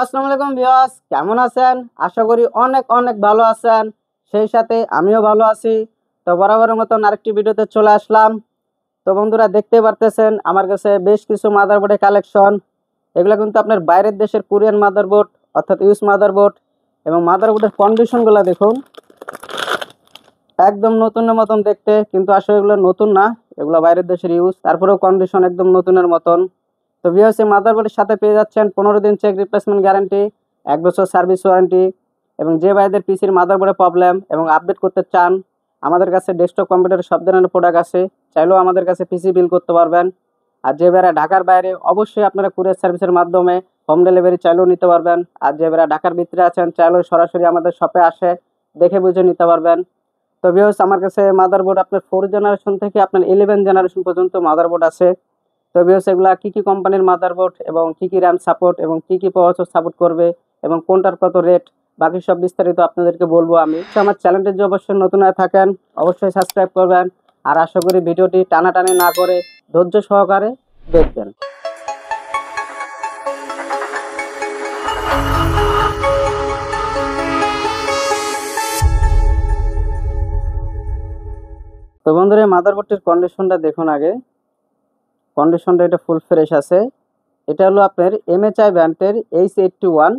আসসালামু আলাইকুম ভিউয়ার্স, কেমন আছেন? আশা করি অনেক অনেক ভালো আছেন। সেই সাথে আমিও ভালো আছি। তো বরাবরের মতন আরেকটি ভিডিওতে চলে আসলাম। তো বন্ধুরা দেখতে পারতেছেন আমার কাছে বেশ কিছু মাদারবোর্ডের কালেকশন। এগুলো কিন্তু আপনার বাইরের দেশের কোরিয়ান মাদারবোর্ড, অর্থাৎ ইউজ মাদারবোর্ড। এবং মাদারবোর্ডের কন্ডিশনগুলো দেখুন, একদম নতুনের মতন দেখতে, কিন্তু আসলে এগুলো নতুন না, এগুলো বাইরের দেশের ইউজ, তারপরেও কন্ডিশন একদম নতুনের মতন। তো ভিউয়ার্স, এই মাদারবোর্ডের সাথে পেয়ে যাচ্ছেন 15 দিন চেক রিপ্লেসমেন্ট গ্যারান্টি, 1 বছর সার্ভিস ওয়ারেন্টি। এবং যে ভাইদের পিসির মাদারবোর্ডে প্রবলেম এবং আপডেট করতে চান, আমাদের কাছে ডেস্কটপ কম্পিউটারের সব ধরনের প্রোডাক্ট আছে, চাইলেও আমাদের কাছে পিসি বিল করতে পারবেন। আর যে ভাইরা ঢাকার বাইরে, অবশ্যই আপনারা কুরিয়ার সার্ভিসের মাধ্যমে হোম ডেলিভারি চাইলেও নিতে পারবেন। আর যে ভাইরা ঢাকার ভিতরে আছেন, চাইলেও সরাসরি আমাদের শপে আসে দেখে বুঝে নিতে পারবেন। তো ভিউয়ার্স, আমার কাছে মাদারবোর্ড আপনার 4 জেনারেশন থেকে আপনার 11 জেনারেশন পর্যন্ত মাদারবোর্ড আছে। তো ভিউয়ার্স, এগুলা কি কি কোম্পানির মাদারবোর্ড এবং কি কি র্যাম সাপোর্ট এবং কি কি প্রসেসর সাপোর্ট করবে এবং কোনটার কত রেট, বাকি সব বিস্তারিত আপনাদেরকে বলবো আমি। তো আমার চ্যানেলটি যদি অবশ্যই নতুন হয়ে থাকেন, অবশ্যই সাবস্ক্রাইব করবেন। আর আশা করি ভিডিওটি টানাটানি না করে ধৈর্য সহকারে দেখবেন। তো বন্ধুরা, এই মাদারবোর্ডটির কন্ডিশনটা দেখুন আগে। কন্ডিশনটা এটা ফুল ফ্রেশ আছে। এটা হলো আপনার MHI ব্র্যান্ডের H81।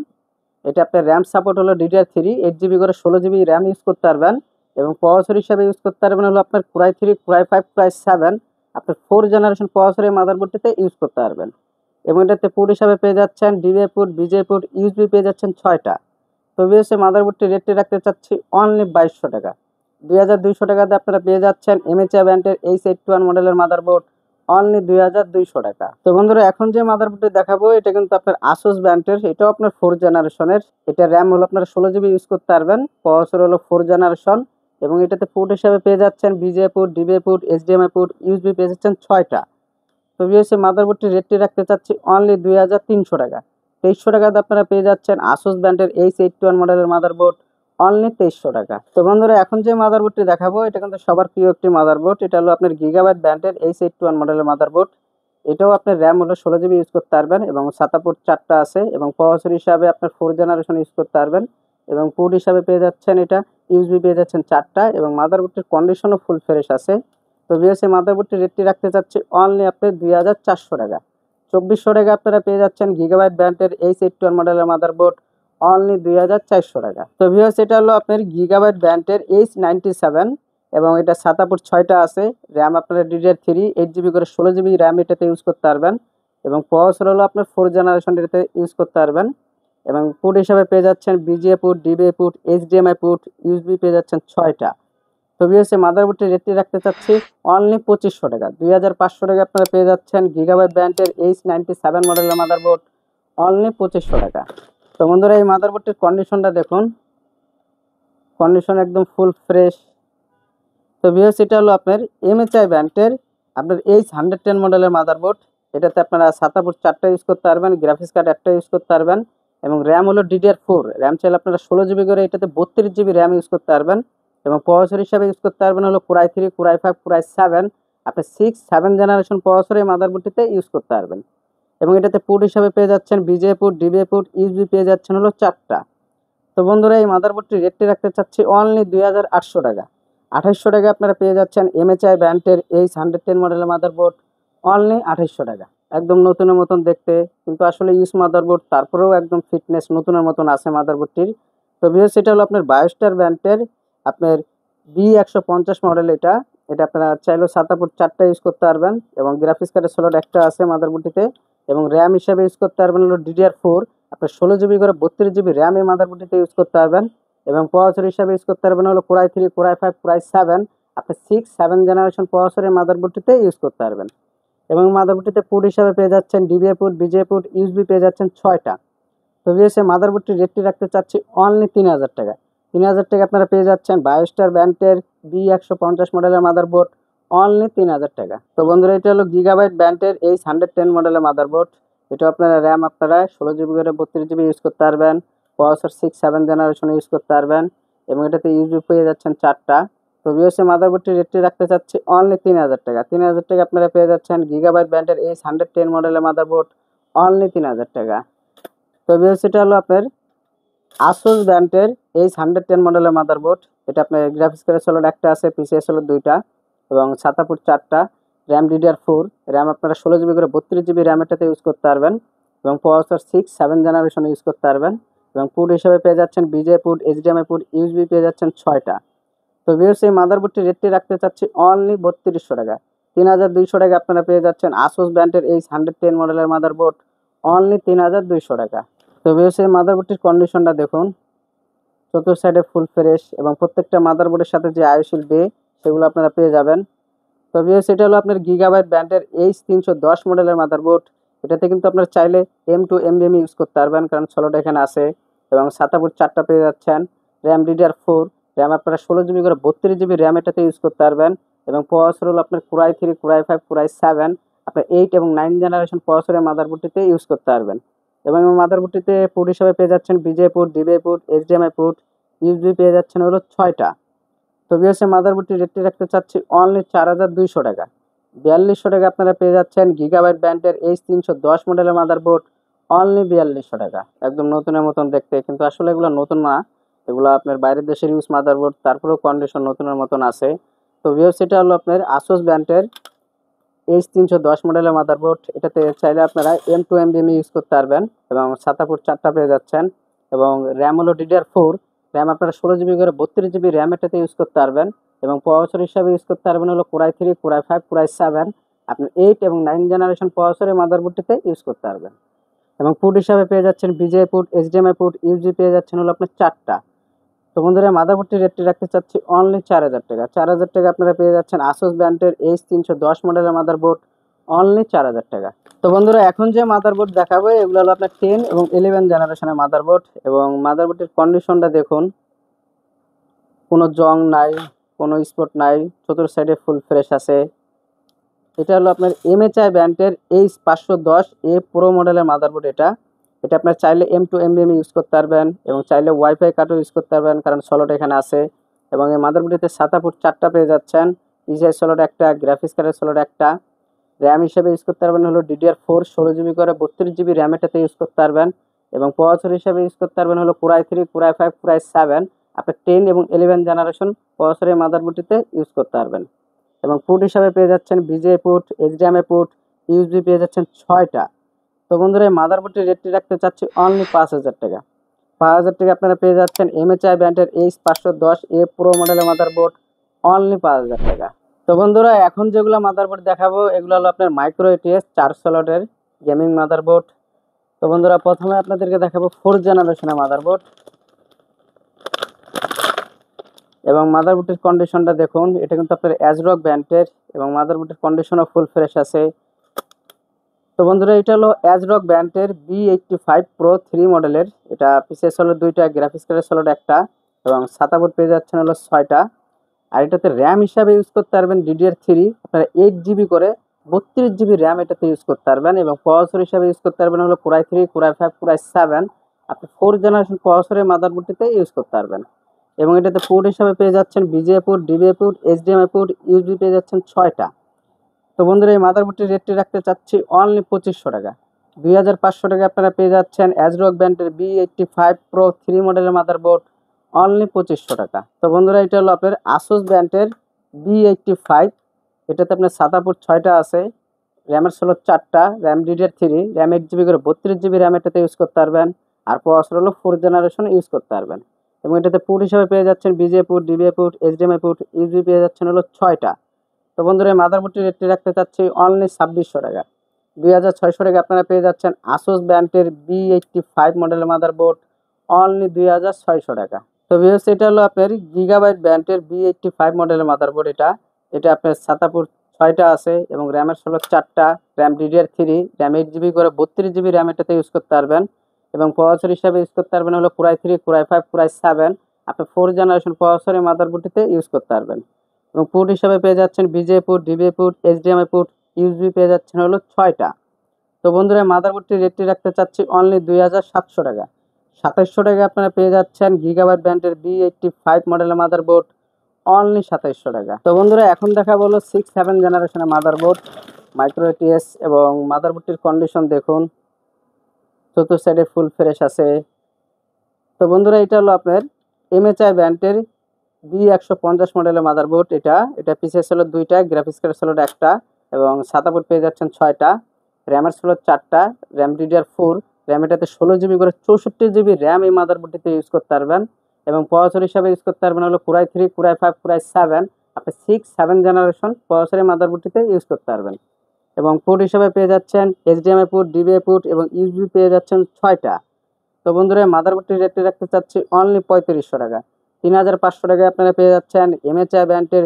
এটা আপনার র্যাম সাপোর্ট হলো DDR3, 8 GB করে 16 GB র্যাম ইউজ করতে পারবেন। এবং প্রসেসর হিসাবে ইউজ করতে পারবেন হলো আপনার Core i3, Core i5, Core i7। আপনার 4 জেনারেশন প্রসেসর এই মাদারবোর্ডটিতে ইউজ করতে পারবেন। এবং এটাতে পোর্ট হিসাবে পেয়ে যাচ্ছেন DVI port, BGA port, USB পেয়ে যাচ্ছেন 6টা। তো ভিউয়ার্স, মাদারবোর্ডটি রেটটি রাখতে চাচ্ছি অনলি 2200 টাকা। 2200 টাকাতে আপনারা পেয়ে যাচ্ছেন MHI ব্র্যান্ডের H81 মডেলের মাদারবোর্ড অনলি 2200 টাকা। তো বন্ধুরা, এখন যে মাদারবোর্ডটি দেখাবো এটা কিন্তু আপনার আসুস ব্র্যান্ডের, এটাও আপনার 4 জেনারেশনের। এটা র্যাম হলো আপনার 16 GB ইউজ করতে পারবেন, প্রসেসর হলো 4 জেনারেশন। এবং এটাতে পোর্ট হিসাবে পেয়ে যাচ্ছেন BGA port, DVI port, HDMI port, USB পেয়ে যাচ্ছেন 6টা। তো ভিউয়ার্স, মাদারবোর্ডটির রেটটি রাখতে চাচ্ছি অনলি 2300 টাকা। 2300 টাকাতে আপনারা পেয়ে যাচ্ছেন আসুস ব্র্যান্ডের H81 মডেলের মাদারবোর্ড অনলি 2300 টাকা। তো বন্ধুরা, এখন যে মাদারবোর্ডটি দেখাবো এটা কিন্তু সবার প্রিয় একটি মাদারবোর্ড। এটা হলো আপনার গিগাবাইট ব্র্যান্ডের H81 মডেলের মাদারবোর্ড। এটাও আপনার র্যাম হলো 16 GB ইউজ করতে পারবেন এবং SATA পোর্ট 4টা আছে। এবং প্রসেসর হিসাবে আপনার 4 জেনারেশন ইউজ করতে পারবেন। এবং পোর্ট হিসাবে পেয়ে যাচ্ছেন এটা USB পেয়ে যাচ্ছেন 4টা। এবং মাদারবোর্ডটির কন্ডিশনও ফুল ফ্রেশ আছে। তো ভিউয়ার্স, এই মাদারবোর্ডটির রেটটি রাখতে চাচ্ছি অনলি আপনার 2400 টাকা। 2400 টাকা আপনারা পেয়ে যাচ্ছেন গিগাবাইট ব্র্যান্ডের H81 মডেলের মাদারবোর্ড অনলি 2400 টাকা। তো ভিউয়ার্স, এটা হলো আপনার গিগাবাইট ব্র্যান্ডের H97। এবং এটা SATA পোর্ট 6টা আছে। র্যাম আপনার DDR3, 8 GB করে 16 GB র্যাম এটাতে ইউজ করতে পারবেন। এবং প্রসেসর হলো আপনার 4 জেনারেশন এটাতে ইউজ করতে পারবেন। এবং পোর্ট হিসাবে পেয়ে যাচ্ছেন BGA port, DVI port, HDMI port, USB পেয়ে যাচ্ছেন 6টা। তো ভিউয়ার্স, এই মাদারবোর্ডটির রেটটি রাখতে চাচ্ছি অনলি 2500 টাকা। 2500 টাকা আপনারা পেয়ে যাচ্ছেন গিগাবাইট ব্র্যান্ডের H97 মডেলের মাদারবোর্ড অনলি 2500 টাকা। তো বন্ধুরা, এই মাদারবোর্ডটির কন্ডিশনটা দেখুন, কন্ডিশন একদম ফুল ফ্রেশ। তো ভিউয়ার্স, এটা হলো আপনার MHI ব্র্যান্ডের আপনার H110 মডেলের মাদারবোর্ড। এটাতে আপনারা SATA পোর্ট 4টা ইউজ করতে পারবেন, গ্রাফিক্স কার্ড একটা ইউজ করতে পারবেন। এবং র্যাম হলো DDR4, র্যাম চাইলে আপনারা 16 GB করে এটাতে 32 GB র্যাম ইউজ করতে পারবেন। এবং প্রসেসর হিসাবে ইউজ করতে পারবেন হলো Core i3, Core i5, Core i7। আপনি 6-7 জেনারেশন প্রসেসর এই মাদারবোর্ডটিতে ইউজ করতে পারবেন। এবং এটাতে পোর্ট হিসাবে পেয়ে যাচ্ছেন BGA port, DVI port, USB পেয়ে যাচ্ছেন হলো 4টা। তো বন্ধুরা, এই মাদারবোর্ডটির রেটটি রাখতে চাচ্ছি অনলি 2800 টাকা। 2800 টাকা আপনারা পেয়ে যাচ্ছেন MHI ব্র্যান্ডের H110 মডেলের মাদারবোর্ড অনলি 2800 টাকা। একদম নতুনের মতন দেখতে, কিন্তু আসলে ইউজ মাদারবোর্ড, তারপরেও একদম ফিটনেস নতুনের মতন আছে মাদারবোর্ডটির। তো ভিউয়ার্স, এটা হলো আপনার বায়োস্টার ব্র্যান্ডের আপনার B150 মডেল। এটা এটা আপনারা চাইলেও SATA পোর্ট 4টা ইউজ করতে পারবেন। এবং গ্রাফিক্স কার্ডের স্লট একটা আছে মাদারবোর্ডটিতে। এবং র্যাম হিসাবে ইউজ করতে পারবেন হলো DDR4, আপনার 16 GB করে 32 GB র্যাম এই মাদারবোর্ডটিতে ইউজ করতে পারবেন। এবং প্রসেসর হিসাবে ইউজ করতে পারবেন হলো Core i3, Core i5, Core i7। আপনি 6-7 জেনারেশন প্রসেসরের মাদারবোর্ডটিতে ইউজ করতে পারবেন। এবং মাদারবোর্ডটিতে পোর্ট হিসাবে পেয়ে যাচ্ছেন DVI port, BGA port, USB পেয়ে যাচ্ছেন 6টা। তো ভিউয়ার্স, মাদারবোর্ডটির রেটটি রাখতে চাচ্ছি অনলি 3000 টাকা। 3000 টাকা আপনারা পেয়ে যাচ্ছেন বায়োস্টার ব্র্যান্ডের B150 মডেলের মাদারবোর্ড অনলি 3000 টাকা। তো বন্ধুরা, এটা হলো গিগাবাইট ব্র্যান্ডের H110 মডেলের মাদারবোর্ড। এটা আপনারা র্যাম আপনারা 16 GB করে 32 GB ইউজ করতে পারবেন। প্রসেসর 6-7 জেনারেশন ইউজ করতে পারবেন। এবং এটাতে USB পেয়ে যাচ্ছেন 4টা। তো ভিউয়ার্স, মাদারবোর্ডটির রেটটি রাখতে চাচ্ছি অনলি 3000 টাকা। 3000 টাকা আপনারা পেয়ে যাচ্ছেন গিগাবাইট ব্র্যান্ডের H110 মডেলের মাদারবোর্ড অনলি 3000 টাকা। তো ভিউয়ার্স এটা হলো আপনার আসুস ব্র্যান্ডের H110 মডেলের মাদারবোর্ড। এটা আপনার গ্রাফিক্স কার্ড সলিড একটা আছে, পিসিএস হলো দুইটা এবং SATA পোর্ট 4টা, র্যাম DDR4, র্যাম আপনারা 16 জিবি করে 32 জিবি র্যাম এটাতে ইউজ করতে পারবেন এবং প্রসেসর 7 জেনারেশন ইউজ করতে পারবেন এবং পোর্ট হিসেবে পেয়ে যাচ্ছেন VGA port, HDMI port, USB পেয়ে যাচ্ছেন 6টা। তো ভিউয়ার্স এই মাদারবোর্ডটির রেটটি রাখতে চাচ্ছি অনলি 3200 টাকা। 3200 টাকা আপনারা পেয়ে যাচ্ছেন আসুস ব্র্যান্ডের H110 মডেলের মাদারবোর্ড অনলি 3200 টাকা। তো ভিউয়ার্স এই মাদারবোর্ডটির কন্ডিশনটা দেখুন, চতুর সাইডে ফুল ফ্রেশ এবং প্রত্যেকটা মাদারবোর্ডের সাথে যে আইওসিল বে সেগুলো আপনারা পেয়ে যাবেন। তো ভিউয়ার্স এটা হলো আপনার গিগাবাইট ব্র্যান্ডের H310 মডেলের মাদারবোর্ড। এটাতে কিন্তু আপনারা চাইলে M2 NVMe ইউজ করতে পারবেন, কারণ 16টা এখানে আছে এবং SATA পোর্ট 4টা পেয়ে যাচ্ছেন, র্যাম DDR4, র্যাম আপনারা 16 জিবি করে 32 জিবি র্যাম এটাতে ইউজ করতে পারবেন এবং প্রসেসর হলো আপনার Core i3, Core i5, Core i7, আপনার 8 এবং 9 জেনারেশন প্রসেসরের মাদারবোর্ডটিতে ইউজ করতে পারবেন এবং এই মাদারবোর্ডটিতে পোর্ট হিসেবে পেয়ে যাচ্ছেন VGA port, DBI port, HDMI port, USB পেয়ে যাচ্ছেন হলো 6টা। তো ভিউয়ার্স এই মাদারবোর্ডটির রেটটি রাখতে চাচ্ছি অনলি 4200 টাকা। 4200 টাকা আপনারা পেয়ে যাচ্ছেন গিগাবাইট ব্র্যান্ডের H310 মডেলের মাদারবোর্ড অনলি 4200 টাকা। একদম নতুনের মতন দেখতে, কিন্তু আসলে এগুলো নতুন না, এগুলো আপনার বাইরের দেশের ইউজ মাদারবোর্ড, তারপরেও কন্ডিশন নতুনের মতন আছে। তো ভিউয়ার্স এটা হলো আপনার আসুস ব্র্যান্ডের H310 মডেলের মাদারবোর্ড। এটাতে চাইলে আপনারা M2 NVMe ইউজ করতে পারবেন এবং SATA পোর্ট 4টা পেয়ে যাচ্ছেন এবং র্যাম হলো DDR4, র্যাম আপনারা 16 জিবি করে 32 জিবি র্যাম এটাতে ইউজ করতে পারবেন এবং প্রসেসর হিসাবে ইউজ করতে পারবেন হলো Core i3, Core i5, Core i7, আপনি 8 এবং 9 জেনারেশন প্রসেসরের মাদারবোর্ডটিতে ইউজ করতে পারবেন এবং পোর্ট হিসাবে পেয়ে যাচ্ছেন VGA port, HDMI port, USB পেয়ে যাচ্ছেন হলো আপনার 4টা। তো বন্ধুরা মাদারবোর্ডটির রেটটি রাখতে চাচ্ছি অনলি 4000 টাকা। 4000 টাকা আপনারা পেয়ে যাচ্ছেন আসুস ব্র্যান্ডের H310 মডেলের মাদারবোর্ড অনলি 4000 টাকা। তো বন্ধুরা এখন যে মাদারবোর্ড দেখাবো এগুলো হলো আপনার 10 এবং 11 জেনারেশনের মাদারবোর্ড এবং মাদারবোর্ডের কন্ডিশনটা দেখুন, কোনো জং নাই, কোনো স্পট নাই, চতুর সাইডে ফুল ফ্রেশ আছে। এটা হলো আপনার MHI ব্র্যান্ডের H510A প্রো মডেলের মাদারবোর্ড। এটা আপনার চাইলে M2 NVMe ইউজ করতে পারবেন এবং চাইলে ওয়াইফাই কার্ডও ইউজ করতে পারবেন, কারণ সলট এখানে আছে এবং এই মাদারবোর্ডটিতে SATA পোর্ট 4টা পেয়ে যাচ্ছেন, PCI সলট একটা, গ্রাফিক্স কার্ডের সলট একটা, র্যাম হিসেবে ইউজ করতে পারবেন হলো DDR4, 16 জিবি করে 32 জিবি র্যাম এটাতে ইউজ করতে পারবেন এবং প্রসেসর হিসেবে ইউজ করতে পারবেন হলো Core i3, Core i5, Core i7, আপনি 10 এবং 11 জেনারেশন প্রসেসরের মাদারবোর্ডটিতে ইউজ করতে পারবেন এবং পোর্ট হিসাবে পেয়ে যাচ্ছেন VGA port, HDMI port, USB পেয়ে যাচ্ছেন 6টা। তো বন্ধুরা এই মাদারবোর্ডটির রেটটি রাখতে চাচ্ছি অনলি 5000 টাকা। 5000 টাকা আপনারা পেয়ে যাচ্ছেন MHI ব্র্যান্ডের H510A প্রো মডেলের মাদারবোর্ড অনলি 5000 টাকা। তো বন্ধুরা এখন যেগুলো মাদারবোর্ড দেখাবো এগুলো হলো আপনার মাইক্রো ATS 4 স্লটের গেমিং মাদারবোর্ড। তো বন্ধুরা প্রথমে আপনাদেরকে দেখাবো 4 জেনারেশনের মাদারবোর্ড এবং মাদারবোর্ডের কন্ডিশনটা দেখুন, এটা কিন্তু আপনার অ্যাজরক ব্র্যান্ডের এবং মাদারবোর্ডের কন্ডিশনও ফুল ফ্রেশ আছে। তো বন্ধুরা এটা হলো অ্যাজরক ব্র্যান্ডের B85 Pro 3 মডেলের। এটা পিসিএস হলো দুইটা, গ্রাফিক্স কার্ডের সলট একটা এবং SATA পোর্ট পেয়ে যাচ্ছেন হলো 6টা। আর এটাতে র্যাম হিসাবে ইউজ করতে পারবেন DDR3, আপনারা 8 জিবি করে 32 জিবি র্যাম এটাতে ইউজ করতে পারবেন এবং প্রসেসর হিসাবে ইউজ করতে পারবেন হলো Core i3, Core i5, Core i7, আপনি 4 জেনারেশন প্রসেসরের মাদারবোর্ডটিতে ইউজ করতে পারবেন এবং এটাতে পোর্ট হিসাবে পেয়ে যাচ্ছেন VGA port, DBI port, HDMI port, USB পেয়ে যাচ্ছেন 6টা। তো বন্ধুরা এই মাদারবোর্ডটির রেটটি রাখতে চাচ্ছি অনলি 2500 টাকা। 2500 টাকা আপনারা পেয়ে যাচ্ছেন অ্যাজরক ব্র্যান্ডের B85 Pro 3 মডেলের মাদারবোর্ড অনলি 2500 টাকা। তো বন্ধুরা এটা হলো আপনার আসুস ব্র্যান্ডের B85, এটাতে আপনার SATA পোর্ট 6টা আছে, র্যামের হলো 4টা, র্যাম DDR3, র্যাম 8 জিবি করে 32 জিবি র্যাম এটাতে ইউজ করতে পারবেন আর প্রসেসর হলো 4 জেনারেশন ইউজ করতে পারবেন এবং এটাতে পোর্ট হিসাবে পেয়ে যাচ্ছেন VGA port, DBI port, HDMI port, USB পেয়ে যাচ্ছেন হলো 6টা। তো বন্ধুরা এই মাদারবোর্ডটির রেটটি রাখতে চাচ্ছি অনলি 2600 টাকা। 2600 টাকা আপনারা পেয়ে যাচ্ছেন আসুস ব্র্যান্ডের B85 মডেলের মাদারবোর্ড অনলি 2600 টাকা। তো ভিউয়ার্স এটা হলো আপনার গিগাবাইট ব্র্যান্ডের B85 মডেলের মাদারবোর্ড। এটা আপনার SATA পোর্ট 6টা আছে এবং র্যামের হলো 4টা, র্যাম DDR3, র্যাম 8 জিবি করে 32 জিবি র্যাম এটাতে ইউজ করতে পারবেন এবং প্রসেসর হিসাবে ইউজ করতে পারবেন হলো Core i3, Core i5, Core i7, আপনি 4 জেনারেশন প্রসেসরের মাদারবোর্ডটিতে ইউজ করতে পারবেন এবং পোর্ট হিসাবে পেয়ে যাচ্ছেন VGA port, DBI port, HDMI port, USB পেয়ে যাচ্ছেন হলো 6টা। তো বন্ধুরা মাদারবোর্ডটির রেটটি রাখতে চাচ্ছি অনলি 2700 টাকা। 2700 টাকা আপনারা পেয়ে যাচ্ছেন গিগাবাইট ব্র্যান্ডের B85 মডেলের মাদারবোর্ড অনলি 2700 টাকা। তো বন্ধুরা এখন দেখাবো হলো 6-7 জেনারেশনের মাদারবোর্ড মাইক্রো ATS এবং মাদারবোর্ডটির কন্ডিশন দেখুন, চতুর্থ সাইডে ফুল ফ্রেশ আছে। তো বন্ধুরা এটা হলো আপনার এমএচআই ব্র্যান্ডের B150 মডেলের মাদারবোর্ড। এটা পিসের ছিল 2টা, গ্রাফিক্স কার্ড ছিল একটা, এবং সাদা পোর্ট পেয়ে যাচ্ছেন 6টা, র্যামের ছিল 4টা, র্যাম DDR4, র্যাম এটাতে 16 GB করে 64 GB র্যাম এই মাদারবোর্ডটিতে ইউজ করতে পারবেন। এবং প্রসেসর হিসাবে ইউজ করতে পারবেন হলো Core i3, Core i5, Core i7, আপনি 6-7 জেনারেশন প্রসেসর মাদারবোর্ডটিতে ইউজ করতে পারবেন। এবং পোর্ট হিসাবে পেয়ে যাচ্ছেন HDMI পোর্ট, DVI পোর্ট এবং USB পেয়ে যাচ্ছেন 6টা। তো বন্ধুরা মাদারবোর্ডটির রেটটি রাখতে চাচ্ছি অনলি 3500 টাকা। 3500 টাকায় আপনারা পেয়ে যাচ্ছেন এমএচআই ব্র্যান্ডের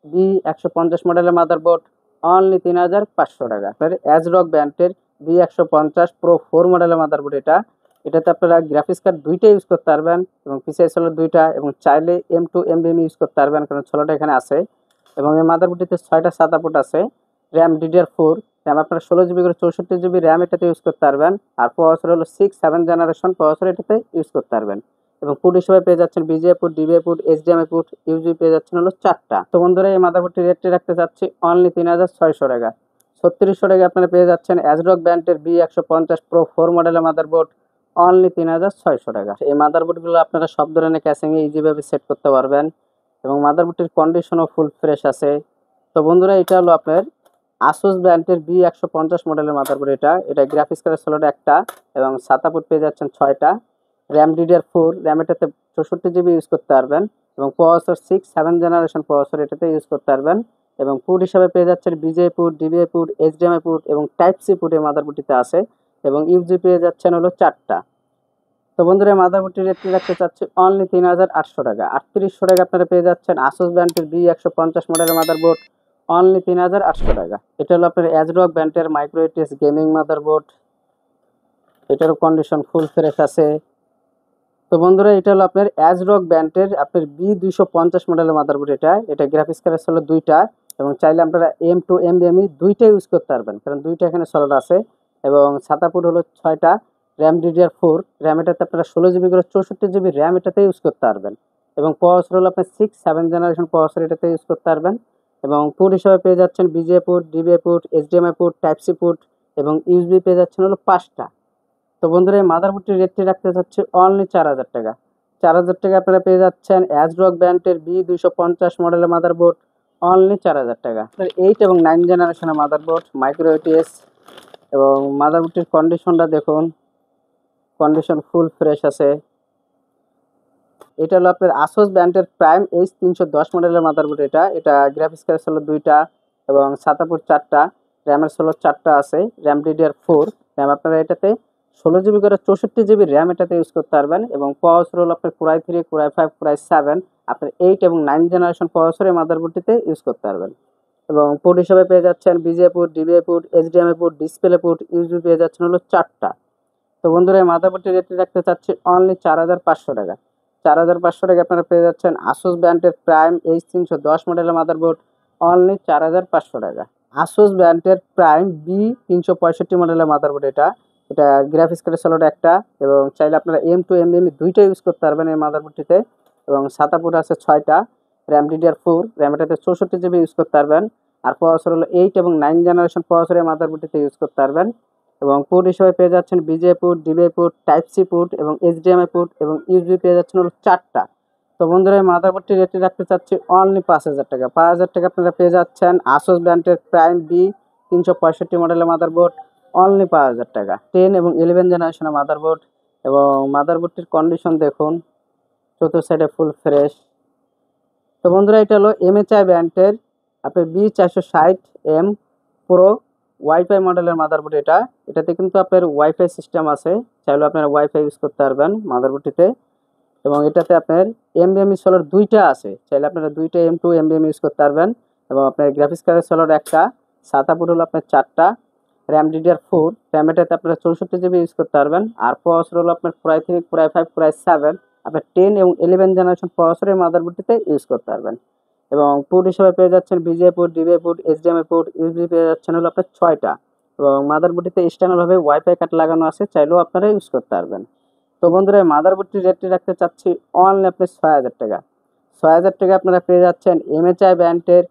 B150 মডেলের মাদারবোর্ড অনলি 3500 টাকা। আপনার অ্যাজরক ব্র্যান্ডের B150 Pro 4 মডেলের মাদারবোর্ড এটাতে আপনারা গ্রাফিক্স কার্ড 2টা ইউজ করতে পারবেন এবং পিসিআই হলো 2টা, এবং চাইলে M2 NVMe ইউজ করতে পারবেন, কারণ 16টা এখানে আছে। এবং এই মাদারবোর্ডটিতে 6টা সাদা পোর্ট আছে, র্যাম DDR4, র্যাম আপনারা 16 GB করে 64 GB র্যাম এটাতে ইউজ করতে পারবেন। আর প্রসেসর হলো 6-7 জেনারেশন প্রসেসর এটাতে ইউজ করতে পারবেন। এবং পোর্ট হিসেবে পেয়ে যাচ্ছেন BGA port, DVI port, HDMI port, USB পেয়ে যাচ্ছেন হলো 4টা। তো বন্ধুরা এই মাদারবোর্ডটির রেটটি রাখতে চাচ্ছি অনলি 3600 টাকা। 3600 টাকা আপনারা পেয়ে যাচ্ছেন অ্যাজরক ব্র্যান্ডের B150 Pro 4 মডেলের মাদারবোর্ড অনলি 3600 টাকা। এই মাদারবোর্ডগুলো আপনারা সব ধরনের ক্যাসিংয়ে ইজিভাবে সেট করতে পারবেন এবং মাদারবোর্ডটির কন্ডিশনও ফুল ফ্রেশ আছে। তো বন্ধুরা এটা হলো আপনার আসুস ব্র্যান্ডের B150 মডেলের মাদারবোর্ড। এটা গ্রাফিক্স কার্ড ছিল একটা এবং সাদা পোর্ট পেয়ে যাচ্ছেন 6টা, র্যাম DDR4, র্যাম এটাতে 64 GB ইউজ করতে পারবেন এবং প্রসেসর 6-7 জেনারেশন প্রসেসর এটাতে ইউজ করতে পারবেন। এবং পোর্ট হিসাবে পেয়ে যাচ্ছেন BGA port, DVI port, HDMI port এবং টাইপ সি পোর্ট এই মাদারবোর্ডটিতে আছে এবং USB পেয়ে যাচ্ছেন হলো 4টা। তো বন্ধুরা মাদারবোর্ডটির রেটটি রাখতে চাচ্ছি অনলি 3800 টাকা। 3800 টাকা আপনারা পেয়ে যাচ্ছেন আসুস ব্র্যান্ডের B150 মডেলের মাদারবোর্ড অনলি 3800 টাকা। এটা হলো আপনার অ্যাজরক ব্র্যান্ডের মাইক্রো ATX গেমিং মাদারবোর্ড। এটারও কন্ডিশন ফুল ফ্রেশ আছে। তো বন্ধুরা এটা হলো আপনার অ্যাজরক ব্র্যান্ডের আপনার B250 মডেলের মাদারবোর্ড। এটা গ্রাফিক্স কার্ড ছিল 2টা এবং চাইলে আপনারা M2 NVMe 2টা ইউজ করতে পারবেন, কারণ 2টা এখানে সলিড আছে। এবং সাদা পোর্ট হলো 6টা, র্যাম DDR4, র্যাম এটাতে আপনারা 16 GB করে 64 GB র্যাম এটাতে ইউজ করতে পারবেন। এবং প্রসেসর হলো আপনার 6-7 জেনারেশন প্রসেসর এটাতে ইউজ করতে পারবেন। এবং পোর্ট হিসাবে পেয়ে যাচ্ছেন BGA port, DVI port, HDMI port, type C port এবং USB পেয়ে যাচ্ছেন হলো 5টা। তো বন্ধুরা এই মাদারবোর্ডটির রেটটি রাখতে চাচ্ছি অনলি 4000 টাকা। 4000 টাকা আপনারা পেয়ে যাচ্ছেন অ্যাজরক ব্র্যান্ডের B250 মডেলের মাদারবোর্ড অনলি 4000 টাকা। 8 এবং 9 জেনারেশনের মাদারবোর্ড মাইক্রো ATX। এবং মাদারবোর্ডটির কন্ডিশনটা দেখুন, কন্ডিশন ফুল ফ্রেশ আছে। এটা হলো আপনার আসুস ব্র্যান্ডের প্রাইম H310 মডেলের মাদারবোর্ড। এটা গ্রাফিক্স কার্ড ছিল 2টা এবং সাদা পোর্ট 4টা, র্যামের ছিল 4টা আছে, র্যাম DDR4, র্যাম আপনারা এটাতে 16 GB করে 64 GB র্যাম এটাতে ইউজ করতে পারবেন। এবং প্রসেসর হলো আপনার Core i3, Core i5, Core i7, আপনার 8 এবং 9 জেনারেশন প্রসেসর এই মাদারবোর্ডটিতে ইউজ করতে পারবেন। এবং পোর্ট হিসাবে পেয়ে যাচ্ছেন BGA port, DVI port, HDMI port, display port, USB পেয়ে যাচ্ছেন হলো 4টা। তো বন্ধুরা এই মাদারবোর্ডটির রেটটি রাখতে চাচ্ছি অনলি 4500 টাকা। 4500 টাকা আপনারা পেয়ে যাচ্ছেন আসুস ব্র্যান্ডের প্রাইম H310 মডেলের মাদারবোর্ড অনলি 4500 টাকা। আসুস ব্র্যান্ডের প্রাইম B365 মডেলের মাদারবোর্ড। এটা গ্রাফিক্স কার্ড ছিল একটা এবং চাইলে আপনারা M2 NVMe 2টা ইউজ করতে পারবেন এই মাদারবোর্ডটিতে। এবং সাদা পোর্ট আছে 6টা, র্যাম DDR4, র্যাম এটাতে 64 GB ইউজ করতে পারবেন। আর প্রসেসর হলো 8 এবং 9 জেনারেশন প্রসেসর এই মাদারবোর্ডটিতে ইউজ করতে পারবেন। এবং পোর্ট হিসেবে পেয়ে যাচ্ছেন BGA port, DVI port, type C port এবং HDMI পোর্ট এবং USB পেয়ে যাচ্ছেন হলো 4টা। তো বন্ধুরা এই মাদারবোর্ডটির রেটটি রাখতে চাচ্ছি অনলি 5000 টাকা। 5000 টাকা আপনারা পেয়ে যাচ্ছেন আসুস ব্র্যান্ডের প্রাইম B365 মডেলের মাদারবোর্ড অনলি 5000 টাকা। 10 এবং 11 জেনারেশনের মাদারবোর্ড। এবং মাদারবোর্ডটির কন্ডিশন দেখুন, চতুর্থ সাইডে ফুল ফ্রেশ। তো বন্ধুরা এটা হলো MHI ব্র্যান্ডের আপনার B460M Pro ওয়াইফাই মডেলের মাদারবোর্ড। এটাতে কিন্তু আপনার ওয়াইফাই সিস্টেম আছে, চাইলে আপনারা ওয়াইফাই ইউজ করতে পারবেন মাদারবোর্ডটিতে। এবং এটাতে আপনার NVMe সলিড 2টা আছে, চাইলে আপনারা 2টা M2 NVMe ইউজ করতে পারবেন। এবং আপনার গ্রাফিক্স কার্ডের সলিড একটা, সাদা পোর্ট হলো আপনার 4টা, র্যাম DDR4, র্যাম এটাতে আপনারা 64 GB ইউজ করতে পারবেন। আর প্রসেসর হলো আপনার Core i3, Core i5, Core i7, আপনার 10 এবং 11 জেনারেশন প্রসেসরের মাদারবোর্ডটিতে ইউজ করতে পারবেন। এবং পোর্ট হিসেবে পেয়ে যাচ্ছেন BGA port, DVI port, HDMI port, USB পেয়ে যাচ্ছেন হলো আপনার 6টা। এবং মাদারবোর্ডটিতে এক্সটার্নালভাবে ওয়াইফাই কার্ড লাগানো আছে, চাইলেও আপনারা ইউজ করতে পারবেন। তো বন্ধুরা মাদারবোর্ডটির রেটটি রাখতে চাচ্ছি অনলি আপনার 6000 টাকা। 6000 টাকা আপনারা পেয়ে যাচ্ছেন MHI ব্র্যান্ডের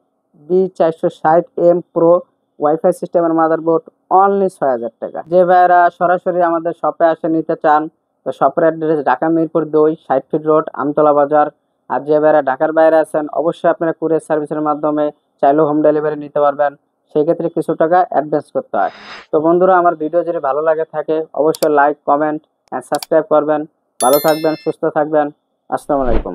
B460M Pro ওয়াইফাই সিস্টেমের মাদারবোর্ড অনলি 6,000 টাকা। যে ভাইয়েরা সরাসরি আমাদের শপে আসে নিতে চান, তো শপের address Dhaka Mirpur 2 60 fit road Amtala বাজার। আর যে ভাইয়েরা ঢাকার বাইরে আছেন, অবশ্যই আপনারা কুরিয়ার সার্ভিসের মাধ্যমে চাইলেও হোম ডেলিভারি নিতে পারবেন। সেই ক্ষেত্রে কিছু টাকা অ্যাডভান্স করতে হয়। তো বন্ধুরা, আমার ভিডিও যদি ভালো লাগে থাকে অবশ্যই লাইক, কমেন্ট এন্ড সাবস্ক্রাইব করবেন। ভালো থাকবেন, সুস্থ থাকবেন। আসসালামু আলাইকুম।